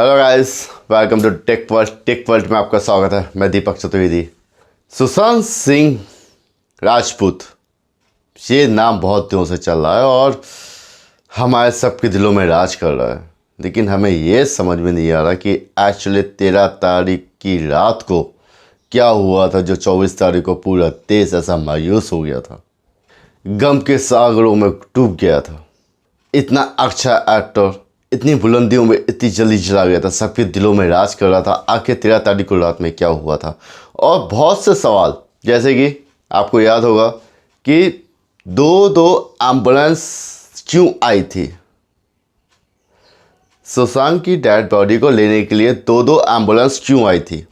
Hello guys, welcome to Tech World में आपका स्वागत है। मैं दीपक चतुर्वेदी। सुशांत सिंह राजपूत, ये नाम बहुत दिनों से चल रहा है और हमारे सबके दिलों में राज कर रहा है, लेकिन हमें ये समझ में नहीं आ रहा कि एक्चुअली 13 तारीख की रात को क्या हुआ था जो 24 तारीख को पूरा देश ऐसा मायूस हो गया था, गम के सागरों में डूब गया था। इतना अच्छा एक्टर इतनी बुलंदियों में इतनी जल्दी चला गया था, सबके दिलों में राज कर रहा था। आखिर 13 तारीख को रात में क्या हुआ था? और बहुत से सवाल, जैसे कि आपको याद होगा कि दो एम्बुलेंस क्यों आई थी? सुशांत की डेड बॉडी को लेने के लिए दो एम्बुलेंस क्यों आई थी?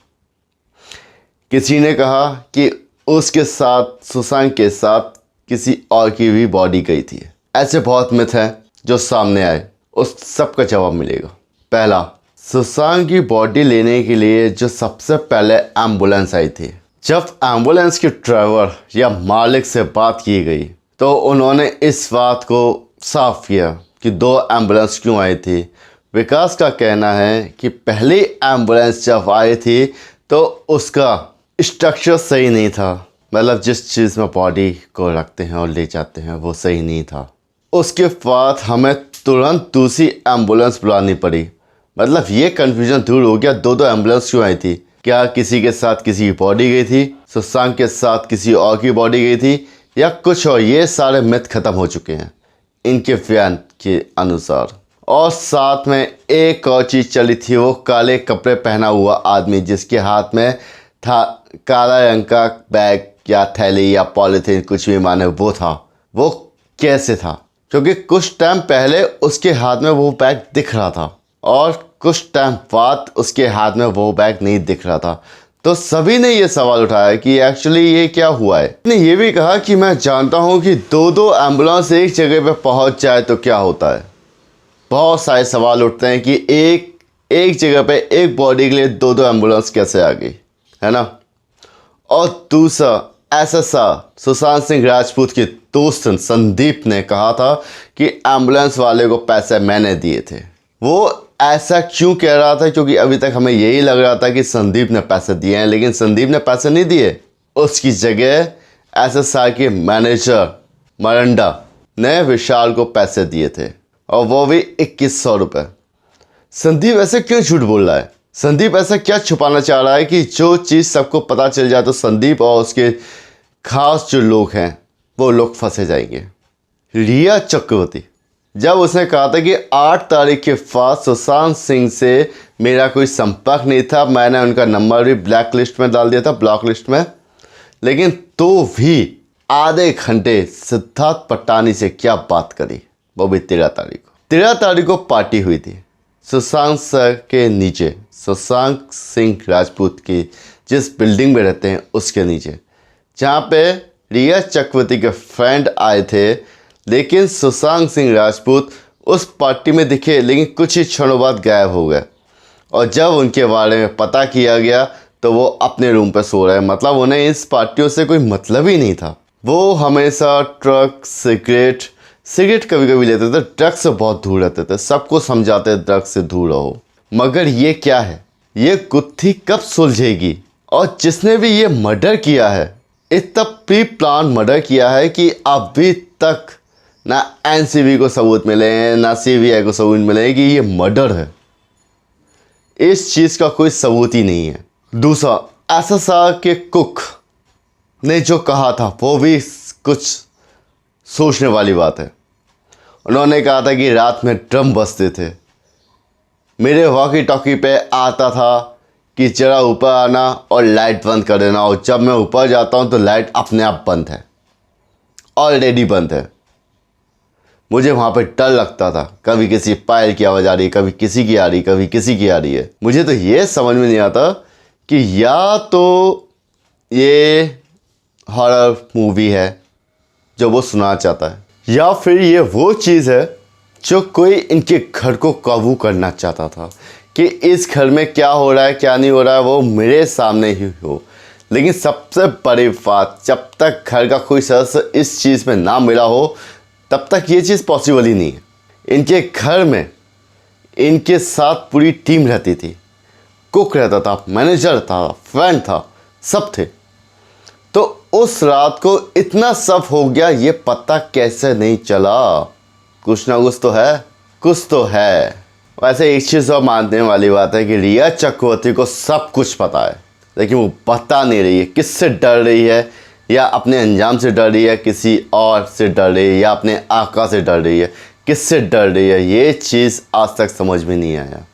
किसी ने कहा कि उसके साथ, सुशांत के साथ किसी और की भी बॉडी गई थी। ऐसे बहुत मिथ हैं जो सामने आए, उस सब का जवाब मिलेगा। पहला, सुशांत की बॉडी लेने के लिए जो सबसे पहले एम्बुलेंस आई थी, जब एम्बुलेंस के ड्राइवर या मालिक से बात की गई तो उन्होंने इस बात को साफ किया कि 2 एम्बुलेंस क्यों आई थी। विकास का कहना है कि पहली एम्बुलेंस जब आई थी तो उसका स्ट्रक्चर सही नहीं था, मतलब जिस चीज़ में बॉडी को रखते हैं और ले जाते हैं वो सही नहीं था। उसके बाद हमें तुरंत दूसरी एम्बुलेंस बुलानी पड़ी। मतलब ये कन्फ्यूजन दूर हो गया, दो एम्बुलेंस क्यों आई थी? क्या किसी के साथ किसी की बॉडी गई थी, सुशांत के साथ किसी और की बॉडी गई थी, या कुछ और? ये सारे मिथ खत्म हो चुके हैं इनके बयान के अनुसार। और साथ में एक और चीज़ चली थी, वो काले कपड़े पहना हुआ आदमी जिसके हाथ में था काला रंग का बैग या थैली या पॉलीथीन, कुछ भी माने वो था। वो कैसे था? क्योंकि कुछ टाइम पहले उसके हाथ में वो बैग दिख रहा था और कुछ टाइम बाद उसके हाथ में वो बैग नहीं दिख रहा था। तो सभी ने ये सवाल उठाया कि एक्चुअली ये क्या हुआ है। उसने ये भी कहा कि मैं जानता हूँ कि दो एम्बुलेंस एक जगह पे पहुँच जाए तो क्या होता है। बहुत सारे सवाल उठते हैं कि एक जगह पे एक बॉडी के लिए दो एम्बुलेंस कैसे आ गई, है ना। और दूसरा, एसएसआर सुशांत सिंह राजपूत के दोस्त संदीप ने कहा था कि एम्बुलेंस वाले को पैसे मैंने दिए थे। वो ऐसा क्यों कह रहा था? क्योंकि अभी तक हमें यही लग रहा था कि संदीप ने पैसे दिए हैं, लेकिन संदीप ने पैसे नहीं दिए। उसकी जगह एसएसआर के मैनेजर मरंडा ने विशाल को पैसे दिए थे, और वो भी 2100 रुपये। संदीप ऐसे क्यों झूठ बोल रहा है? संदीप ऐसा क्या छुपाना चाह रहा है कि जो चीज़ सबको पता चल जाए तो संदीप और उसके खास जो लोग हैं वो लोग फंसे जाएंगे। रिया चक्रवर्ती, जब उसने कहा था कि 8 तारीख के बाद सुशांत सिंह से मेरा कोई संपर्क नहीं था, मैंने उनका नंबर भी ब्लैक लिस्ट में डाल दिया था, ब्लॉक लिस्ट में, लेकिन तो भी आधे घंटे सिद्धार्थ पट्टानी से क्या बात करी, वो भी 13 तारीख को। 13 तारीख को पार्टी हुई थी सुशांत सर के नीचे, सुशांत सिंह राजपूत की जिस बिल्डिंग में रहते हैं उसके नीचे, जहाँ पे रिया चक्रवर्ती के फ्रेंड आए थे। लेकिन सुशांत सिंह राजपूत उस पार्टी में दिखे, लेकिन कुछ ही क्षणों बाद गायब हो गए। और जब उनके बारे में पता किया गया तो वो अपने रूम पे सो रहे, मतलब उन्हें इस पार्टियों से कोई मतलब ही नहीं था। वो हमेशा ट्रक, सिगरेट कभी कभी लेते थे, ड्रग्स से बहुत दूर रहते थे, सबको समझाते ड्रग्स से दूर रहो। मगर ये क्या है? ये गुत्थी कब सुलझेगी? और जिसने भी ये मर्डर किया है, इतना प्री प्लान मर्डर किया है कि अभी तक ना एनसीबी को सबूत मिले हैं, ना सीबीआई को सबूत मिले हैं कि ये मर्डर है। इस चीज़ का कोई सबूत ही नहीं है। दूसरा, एसएसआर के कुक ने जो कहा था वो भी कुछ सोचने वाली बात है। उन्होंने कहा था कि रात में ड्रम बजते थे, मेरे वॉकी टॉकी पे आता था कि जरा ऊपर आना और लाइट बंद कर देना, और जब मैं ऊपर जाता हूँ तो लाइट अपने आप बंद है, ऑलरेडी बंद है। मुझे वहाँ पे डर लगता था, कभी किसी पायल की आवाज़ आ रही है, कभी किसी की आ रही, कभी किसी की आ रही है। मुझे तो ये समझ में नहीं आता कि या तो ये हॉरर मूवी है जो वो सुनाना चाहता है, या फिर ये वो चीज़ है जो कोई इनके घर को काबू करना चाहता था कि इस घर में क्या हो रहा है क्या नहीं हो रहा है वो मेरे सामने ही हो। लेकिन सबसे बड़ी बात, जब तक घर का कोई सदस्य इस चीज़ में ना मिला हो तब तक ये चीज़ पॉसिबल ही नहीं है। इनके घर में इनके साथ पूरी टीम रहती थी। कुक रहता था, मैनेजर था, फैन था, सब थे। तो उस रात को इतना सब हो गया, ये पता कैसे नहीं चला? कुछ ना कुछ तो है, कुछ तो है। वैसे एक चीज़ और मानने वाली बात है कि रिया चक्रवर्ती को सब कुछ पता है, लेकिन वो बता नहीं रही है। किससे डर रही है? या अपने अंजाम से डर रही है, किसी और से डर रही है, या अपने आका से डर रही है? किससे डर रही है, ये चीज़ आज तक समझ में नहीं आया।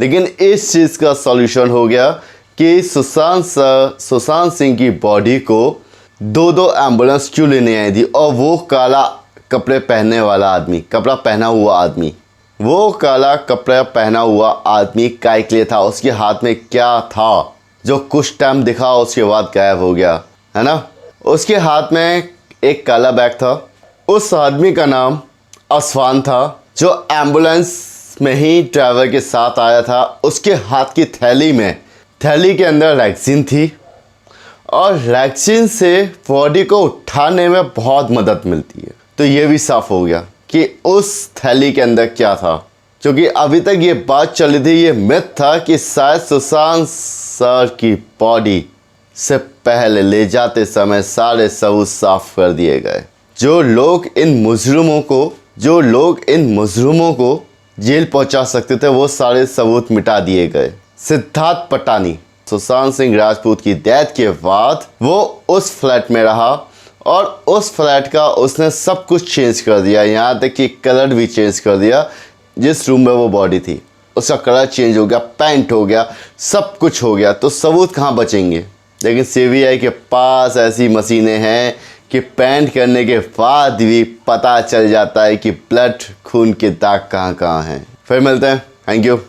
लेकिन इस चीज़ का सॉल्यूशन हो गया कि सुशांत सिंह की बॉडी को दो एम्बुलेंस क्यों लेने आई थी। और वो काला कपड़े पहनने वाला आदमी, कपड़ा पहना हुआ आदमी, वो काला कपड़ा पहना हुआ आदमी काय के लिए था? उसके हाथ में क्या था जो कुछ टाइम दिखा उसके बाद गायब हो गया, है ना? उसके हाथ में एक काला बैग था। उस आदमी का नाम असफान था, जो एम्बुलेंस में ही ड्राइवर के साथ आया था। उसके हाथ की थैली के अंदर वैक्सीन थी, और वैक्सीन से बॉडी को उठाने में बहुत मदद मिलती है। तो ये भी साफ हो गया कि उस थैली के अंदर क्या था। क्योंकि अभी तक ये बात चली थी, ये मिथ था कि शायद सुशांत सर की बॉडी से पहले ले जाते समय सारे सबूत साफ कर दिए गए। जो लोग इन मुजरिमों को जेल पहुंचा सकते थे, वो सारे सबूत मिटा दिए गए। सिद्धार्थ पटानी, सुशांत सिंह राजपूत की डेथ के बाद वो उस फ्लैट में रहा, और उस फ्लैट का उसने सब कुछ चेंज कर दिया। यहाँ तक कि कलर भी चेंज कर दिया। जिस रूम में वो बॉडी थी उसका कलर चेंज हो गया, पेंट हो गया, सब कुछ हो गया। तो सबूत कहाँ बचेंगे? लेकिन सीबीआई के पास ऐसी मशीनें हैं कि पेंट करने के बाद भी पता चल जाता है कि ब्लड, खून के दाग कहाँ कहाँ हैं। फिर मिलते हैं। Thank you.